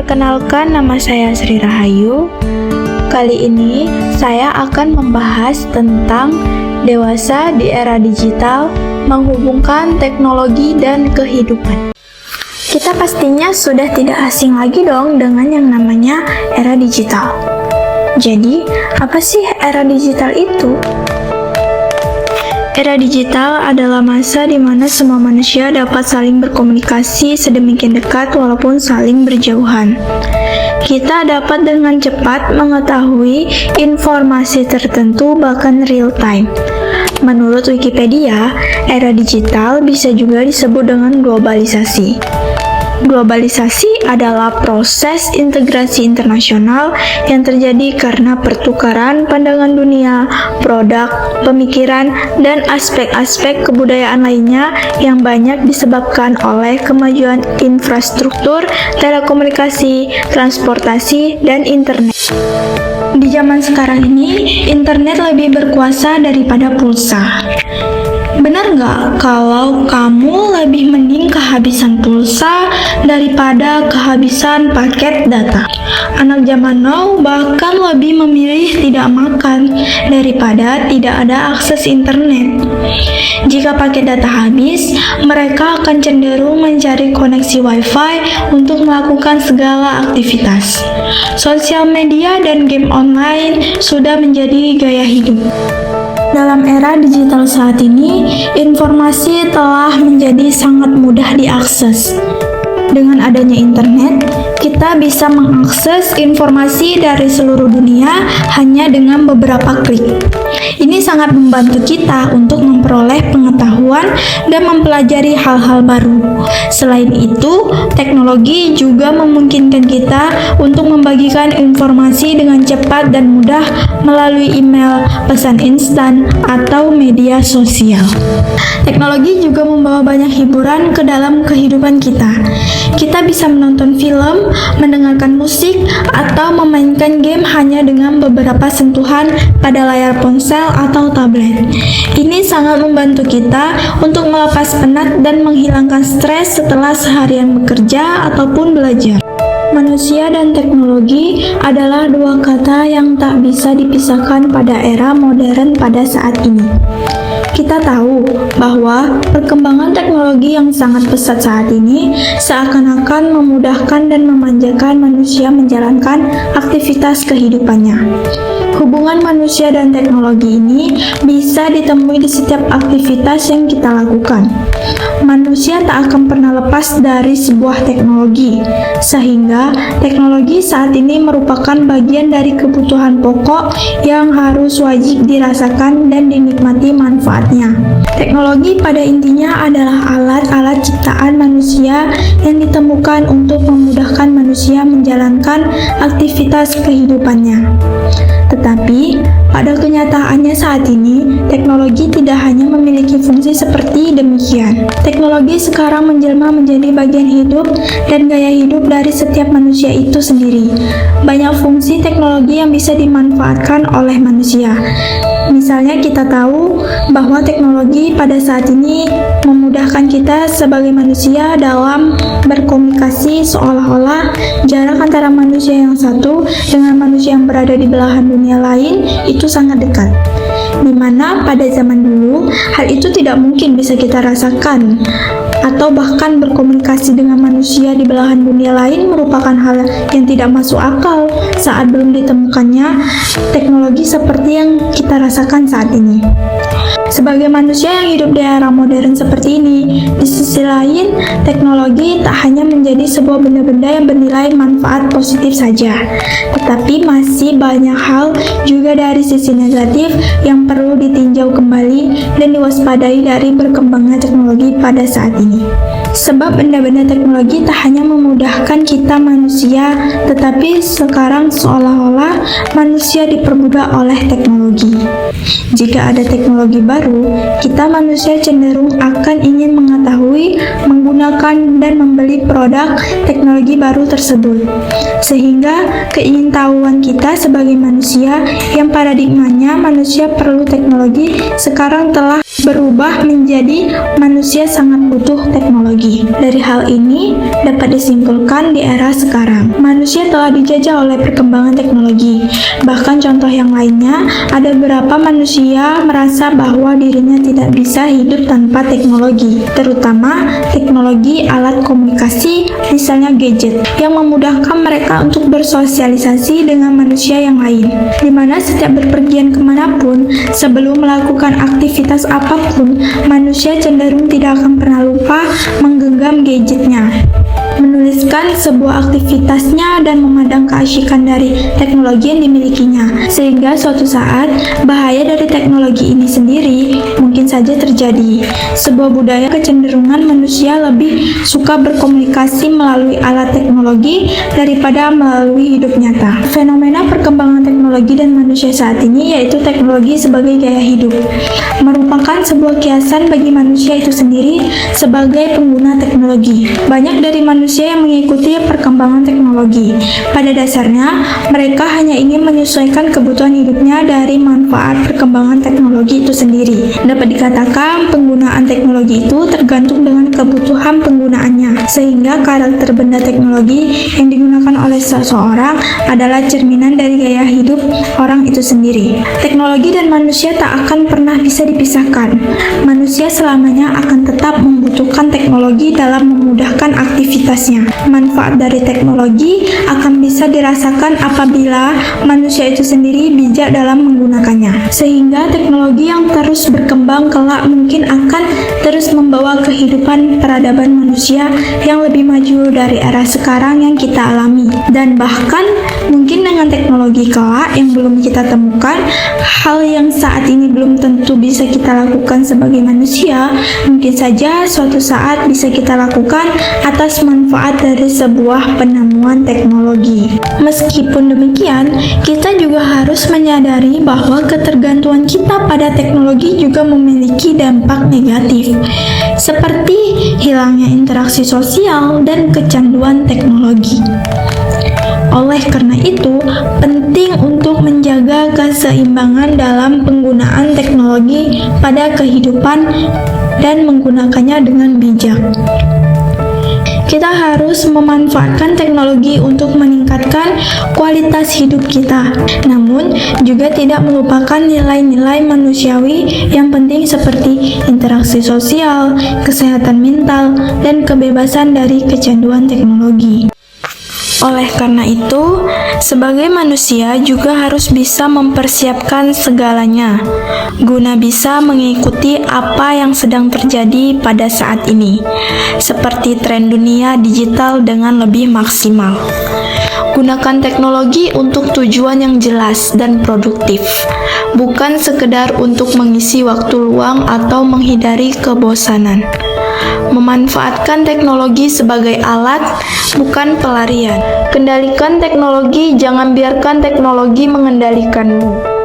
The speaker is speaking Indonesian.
Perkenalkan, nama saya Sri Rahayu. Kali ini saya akan membahas tentang dewasa di era digital, menghubungkan teknologi dan kehidupan. Kita pastinya sudah tidak asing lagi dong dengan yang namanya era digital. Jadi, apa sih era digital itu? Era digital adalah masa di mana semua manusia dapat saling berkomunikasi sedemikian dekat walaupun saling berjauhan. Kita dapat dengan cepat mengetahui informasi tertentu bahkan real time. Menurut Wikipedia, era digital bisa juga disebut dengan globalisasi. Globalisasi adalah proses integrasi internasional yang terjadi karena pertukaran pandangan dunia, produk, pemikiran, dan aspek-aspek kebudayaan lainnya yang banyak disebabkan oleh kemajuan infrastruktur, telekomunikasi, transportasi, dan internet. Di zaman sekarang ini, internet lebih berkuasa daripada pulsa. Benar nggak kalau kamu lebih mending kehabisan pulsa daripada kehabisan paket data? Anak zaman now bahkan lebih memilih tidak makan daripada tidak ada akses internet. Jika paket data habis, mereka akan cenderung mencari koneksi wifi untuk melakukan segala aktivitas. Sosial media dan game online sudah menjadi gaya hidup. Dalam era digital saat ini, informasi telah menjadi sangat mudah diakses. Dengan adanya internet, kita bisa mengakses informasi dari seluruh dunia hanya dengan beberapa klik. Ini sangat membantu kita untuk memperoleh pengetahuan dan mempelajari hal-hal baru. Selain itu, teknologi juga memungkinkan kita untuk membagikan informasi dengan cepat dan mudah melalui email, pesan instan, atau media sosial. Teknologi juga membawa banyak hiburan ke dalam kehidupan kita. Kita bisa menonton film, mendengarkan musik, atau memainkan game hanya dengan beberapa sentuhan pada layar ponsel atau tablet. Ini sangat membantu kita untuk melepas penat dan menghilangkan stres setelah seharian bekerja ataupun belajar. Manusia dan teknologi adalah dua kata yang tak bisa dipisahkan pada era modern pada saat ini. Kita tahu bahwa perkembangan teknologi yang sangat pesat saat ini seakan-akan memudahkan dan memanjakan manusia menjalankan aktivitas kehidupannya. Hubungan manusia dan teknologi ini bisa ditemui di setiap aktivitas yang kita lakukan. Manusia tak akan pernah lepas dari sebuah teknologi, sehingga teknologi saat ini merupakan bagian dari kebutuhan pokok yang harus wajib dirasakan dan dinikmati manfaatnya. Teknologi pada intinya adalah alat-alat ciptaan manusia yang ditemukan untuk memudahkan manusia menjalankan aktivitas kehidupannya. Tetapi, pada kenyataannya saat ini, teknologi tidak hanya memiliki fungsi seperti demikian. Teknologi sekarang menjelma menjadi bagian hidup dan gaya hidup dari setiap manusia itu sendiri. Banyak fungsi teknologi yang bisa dimanfaatkan oleh manusia. Misalnya kita tahu bahwa teknologi pada saat ini memudahkan kita sebagai manusia dalam berkomunikasi seolah-olah jarak antara manusia yang satu dengan manusia yang berada di belahan dunia lain itu sangat dekat. Di mana pada zaman dulu hal itu tidak mungkin bisa kita rasakan, atau bahkan berkomunikasi dengan manusia di belahan dunia lain merupakan hal yang tidak masuk akal saat belum ditemukannya teknologi seperti yang kita rasakan saat ini. Sebagai manusia yang hidup di era modern seperti ini, di sisi lain, teknologi tak hanya menjadi sebuah benda-benda yang bernilai manfaat positif saja, tetapi masih banyak hal juga dari sisi negatif yang perlu ditinjau kembali dan diwaspadai dari berkembangnya teknologi pada saat ini. Sebab benda-benda teknologi tak hanya memudahkan kita manusia, tetapi sekarang seolah-olah manusia diperbudak oleh teknologi. Jika ada teknologi baru, kita manusia cenderung akan ingin mengetahui, menggunakan, dan membeli produk teknologi baru tersebut. Sehingga keingintahuan kita sebagai manusia yang paradigmanya manusia perlu teknologi sekarang telah berubah menjadi manusia sangat butuh teknologi. Dari hal ini dapat disimpulkan di era sekarang, manusia telah dijajah oleh perkembangan teknologi. Bahkan contoh yang lainnya, ada beberapa manusia merasa bahwa dirinya tidak bisa hidup tanpa teknologi, terutama teknologi alat komunikasi, misalnya gadget, yang memudahkan mereka untuk bersosialisasi dengan manusia yang lain, di mana setiap berpergian kemanapun, sebelum melakukan aktivitas apapun, manusia cenderung tidak akan pernah lupa menggenggam gadgetnya, menuliskan sebuah aktivitasnya, dan memandang keasyikan dari teknologi yang dimilikinya, sehingga suatu saat bahaya dari teknologi ini sendiri mungkin saja terjadi. Sebuah budaya kecenderungan manusia lebih suka berkomunikasi melalui alat teknologi daripada melalui hidup nyata. Fenomena perkembangan teknologi dan manusia saat ini yaitu teknologi sebagai gaya hidup, merupakan sebuah kiasan bagi manusia itu sendiri sebagai pengguna teknologi. Banyak dari manusia yang mengikuti perkembangan teknologi. Pada dasarnya, mereka hanya ingin menyesuaikan kebutuhan hidupnya dari manfaat perkembangan teknologi itu sendiri. Dapat dikatakan, penggunaan teknologi itu tergantung dengan kebutuhan penggunaannya, sehingga karakter benda teknologi yang digunakan oleh seseorang adalah cerminan dari gaya hidup orang itu sendiri. Teknologi dan manusia tak akan pernah bisa dipisahkan. Manusia selamanya akan tetap membutuhkan teknologi dalam memudahkan aktivitasnya. Manfaat dari teknologi akan bisa dirasakan apabila manusia itu sendiri bijak dalam menggunakannya, sehingga teknologi yang terus berkembang kelak mungkin akan terus membawa kehidupan peradaban manusia yang lebih maju dari era sekarang yang kita alami. Dan bahkan mungkin dengan teknologi kelak yang belum kita temukan, hal yang saat ini belum tentu bisa kita lakukan sebagai manusia, mungkin saja suatu saat bisa kita lakukan atas manfaat dari sebuah penemuan teknologi. Meskipun demikian, kita juga harus menyadari bahwa ketergantungan kita pada teknologi juga memiliki dampak negatif, seperti hilangnya interaksi sosial dan kecanduan teknologi. Oleh karena itu, penting untuk menjaga keseimbangan dalam penggunaan teknologi pada kehidupan dan menggunakannya dengan bijak. Kita harus memanfaatkan teknologi untuk meningkatkan kualitas hidup kita, namun juga tidak melupakan nilai-nilai manusiawi yang penting seperti interaksi sosial, kesehatan mental, dan kebebasan dari kecanduan teknologi. Oleh karena itu, sebagai manusia juga harus bisa mempersiapkan segalanya, guna bisa mengikuti apa yang sedang terjadi pada saat ini, seperti tren dunia digital dengan lebih maksimal. Gunakan teknologi untuk tujuan yang jelas dan produktif, bukan sekedar untuk mengisi waktu luang atau menghindari kebosanan. Memanfaatkan teknologi sebagai alat, bukan pelarian. Kendalikan teknologi, jangan biarkan teknologi mengendalikanmu.